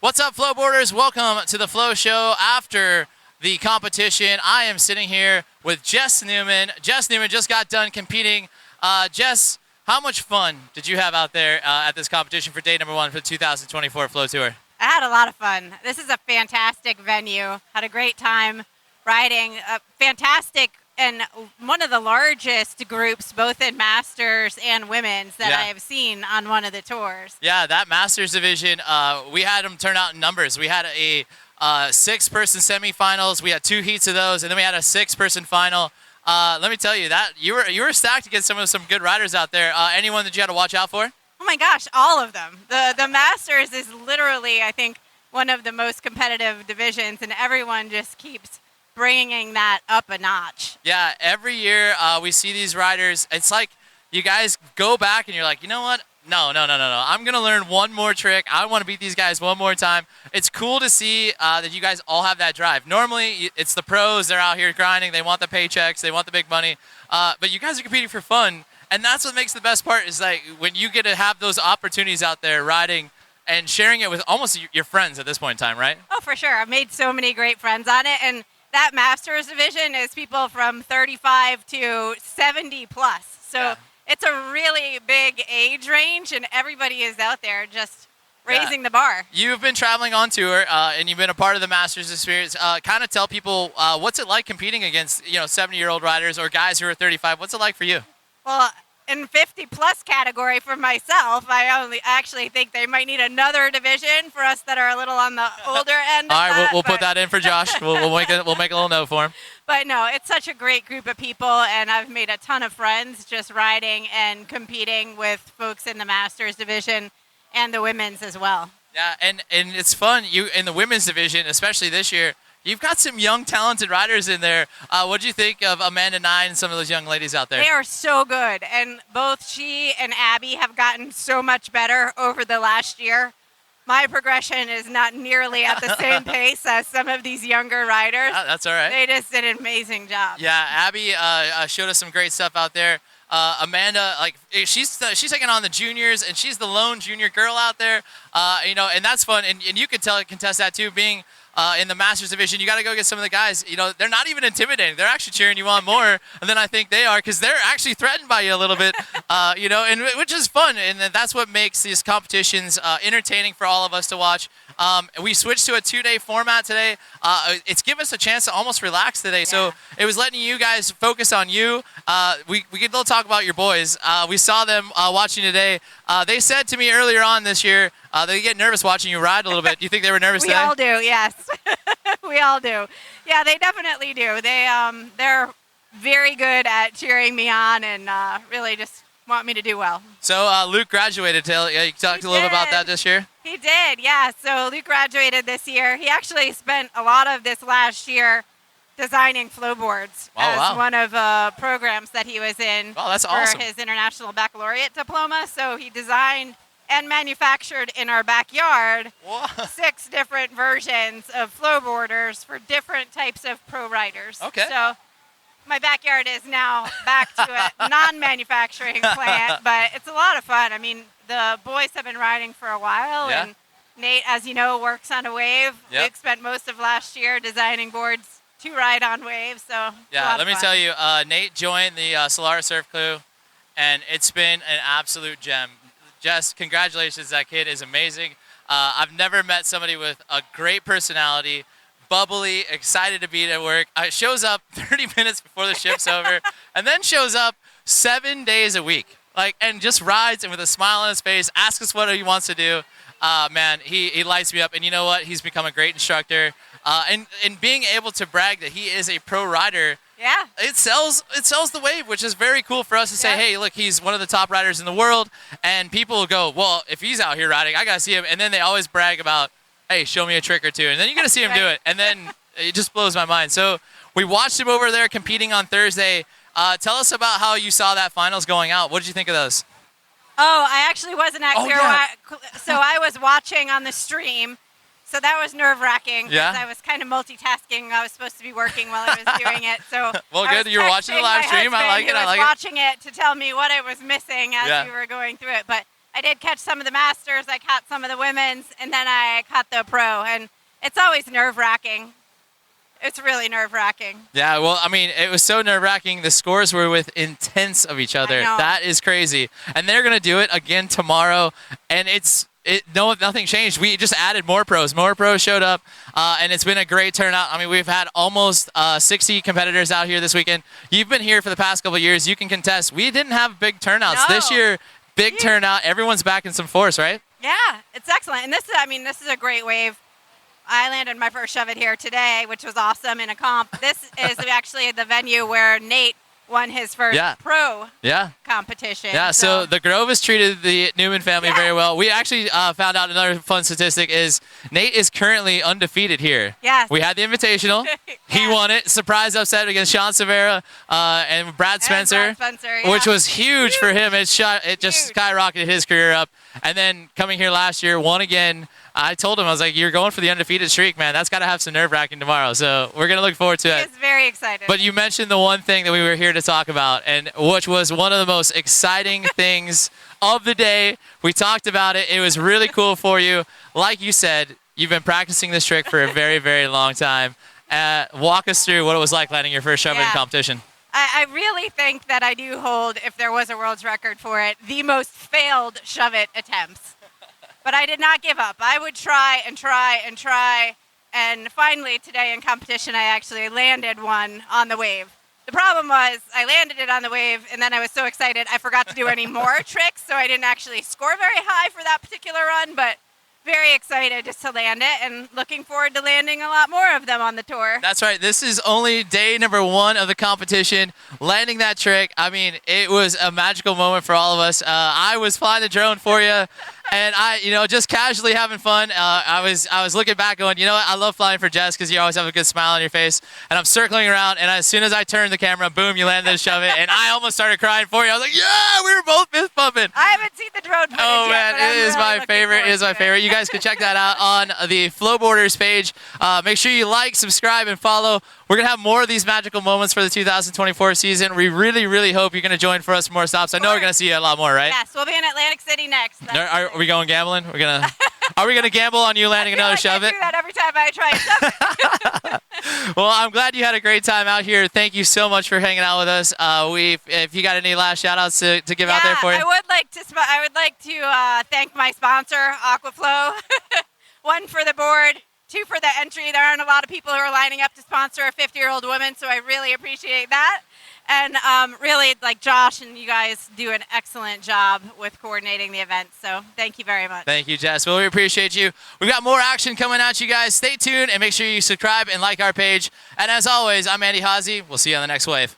What's up, Flowboarders? Welcome to the Flow Show. After the competition, I am sitting here with Jess Newman. Jess Newman just got done competing. Jess, how much fun did you have out there at this competition for day number one for the 2024 Flow Tour? I had a lot of fun. This is a fantastic venue. Had a great time riding. Fantastic and one of the largest groups, both in Masters and Women's, that I have seen on one of the tours. Yeah, that Masters division, we had them turn out in numbers. We had a 6-person semifinals. We had 2 heats of those, and then we had a 6-person final. Let me tell you that you were stacked against some good riders out there. Anyone that you had to watch out for? Oh my gosh, all of them. The Masters is literally, I think, one of the most competitive divisions, and everyone just keeps bringing that up a notch. Yeah, every year we see these riders. It's like you guys go back and you're like, you know what? No. I'm going to learn one more trick. I want to beat these guys one more time. It's cool to see that you guys all have that drive. Normally, it's the pros. They're out here grinding. They want the paychecks. They want the big money. But you guys are competing for fun. And that's what makes the best part is like when you get to have those opportunities out there riding and sharing it with almost your friends at this point in time, right? Oh, for sure. I've made so many great friends on it. And that Masters division is people from 35 to 70 plus. So it's a really big age range, and everybody is out there just raising the bar. You've been traveling on tour, and you've been a part of the Masters experience. Kind of tell people what's it like competing against 70-year-old riders or guys who are 35. What's it like for you? Well, in 50-plus category for myself, I only actually think they might need another division for us that are a little on the older end. All right, we'll put that in for Josh. we'll make a little note for him. But no, it's such a great group of people, and I've made a ton of friends just riding and competing with folks in the Masters division and the women's as well. Yeah, and it's fun. You in the women's division, especially this year, you've got some young, talented riders in there. What do you think of Amanda Nye and some of those young ladies out there? They are so good, and both she and Abby have gotten so much better over the last year. My progression is not nearly at the same pace as some of these younger riders. That's all right. They just did an amazing job. Yeah, Abby showed us some great stuff out there. Amanda, she's taking on the juniors, and she's the lone junior girl out there. And that's fun. And you could contest that too, being in the Masters division. You got to go get some of the guys. They're not even intimidating. They're actually cheering you on more than I think they are, because they're actually threatened by you a little bit. And which is fun, and that's what makes these competitions entertaining for all of us to watch. We switched to a 2-day format today. It's given us a chance to almost relax today. Yeah. So it was letting you guys focus on you. We could little talk about your boys. We saw them watching today. They said to me earlier on this year, they get nervous watching you ride a little bit. Do you think they were nervous today? We all do, yes. We all do. Yeah, they definitely do. They're very good at cheering me on and really just want me to do well. So Luke graduated. You talked a little bit about that this year? He did, yeah. So Luke graduated this year. He actually spent a lot of this last year designing flowboards as one of programs that he was in for his international baccalaureate diploma. So he designed and manufactured in our backyard 6 different versions of flowboarders for different types of pro riders. Okay. So my backyard is now back to a non-manufacturing plant, but it's a lot of fun. I mean, the boys have been riding for a while, and Nate, as you know, works on a wave. Yep. We spent most of last year designing boards to ride on waves, so yeah, let me tell you, Nate joined the Solara Surf Crew, and it's been an absolute gem. Jess, congratulations. That kid is amazing. I've never met somebody with a great personality, bubbly, excited to be at work. Shows up 30 minutes before the shift's over, and then shows up 7 days a week, and just rides and with a smile on his face, asks us what he wants to do. Man, he lights me up, and you know what? He's become a great instructor. And being able to brag that he is a pro rider, it sells the wave, which is very cool for us to say, hey, look, he's one of the top riders in the world, and people will go, well, if he's out here riding, I gotta see him. And then they always brag about, hey, show me a trick or two, and then you get to see him do it, and then it just blows my mind. So we watched him over there competing on Thursday. Tell us about how you saw that finals going out. What did you think of those? Oh, I actually wasn't at so I was watching on the stream. So that was nerve-wracking because I was kind of multitasking. I was supposed to be working while I was doing it. So well, good. You were watching the live stream. I like it. I was watching it to tell me what I was missing as we were going through it. But I did catch some of the masters, I caught some of the women's, and then I caught the pro. And it's always nerve-wracking. It's really nerve-wracking. Yeah, well, I mean, it was so nerve-wracking. The scores were within tenths of each other. That is crazy. And they're going to do it again tomorrow, and nothing changed. We just added more pros. More pros showed up, and it's been a great turnout. I mean, we've had almost 60 competitors out here this weekend. You've been here for the past couple of years. You can contest. We didn't have big turnouts. No. This year, big turnout. Everyone's back in some force, right? Yeah, it's excellent. And this is a great wave. I landed my first shove-it here today, which was awesome in a comp. This is actually the venue where Nate won his first pro competition. Yeah, so the Grove has treated the Newman family very well. We actually found out another fun statistic is Nate is currently undefeated here. Yes. We had the Invitational. He won it. Surprise upset against Sean Severa and Brad Spencer, which was huge for him. It just skyrocketed his career up. And then coming here last year, won again. I told him, I was like, you're going for the undefeated streak, man. That's got to have some nerve-wracking tomorrow. So we're going to look forward to it. He is very excited. But you mentioned the one thing that we were here to talk about, and which was one of the most exciting things of the day. We talked about it. It was really cool for you. Like you said, you've been practicing this trick for a very, very long time. Walk us through what it was like landing your first shove-it competition. I really think that I do hold, if there was a world's record for it, the most failed shove-it attempts. But I did not give up. I would try and try and try. And finally, today in competition, I actually landed one on the wave. The problem was I landed it on the wave, and then I was so excited I forgot to do any more tricks, so I didn't actually score very high for that particular run, but very excited just to land it and looking forward to landing a lot more of them on the tour. That's right. This is only day number 1 of the competition. Landing that trick, I mean, it was a magical moment for all of us. I was flying the drone for you. And just casually having fun. I was looking back going, you know what? I love flying for Jess because you always have a good smile on your face. And I'm circling around, and as soon as I turned the camera, boom, you landed this shove-it. And I almost started crying for you. I was like, yeah, we were both fist pumping. I haven't seen the drone footage man, yet, it is really my favorite. It is my favorite. You guys can check that out on the FlowBoarders page. Make sure you like, subscribe, and follow. We're going to have more of these magical moments for the 2024 season. We really, really hope you're going to join for us for more stops. I know we're going to see you a lot more, right? Yes, we'll be in Atlantic City next. Are we going gambling? Are we gonna gamble on you landing another shove-it? I do that every time I try shove-it. Well, I'm glad you had a great time out here. Thank you so much for hanging out with us. If you got any last shout-outs to give out there for you. I would like to thank my sponsor, Aquaflow. 1 for the board, 2 for the entry. There aren't a lot of people who are lining up to sponsor a 50-year-old woman, so I really appreciate that. And really, like Josh and you guys do an excellent job with coordinating the event. So thank you very much. Thank you, Jess. Well, we appreciate you. We've got more action coming at you guys. Stay tuned and make sure you subscribe and like our page. And as always, I'm Andy Hazy. We'll see you on the next wave.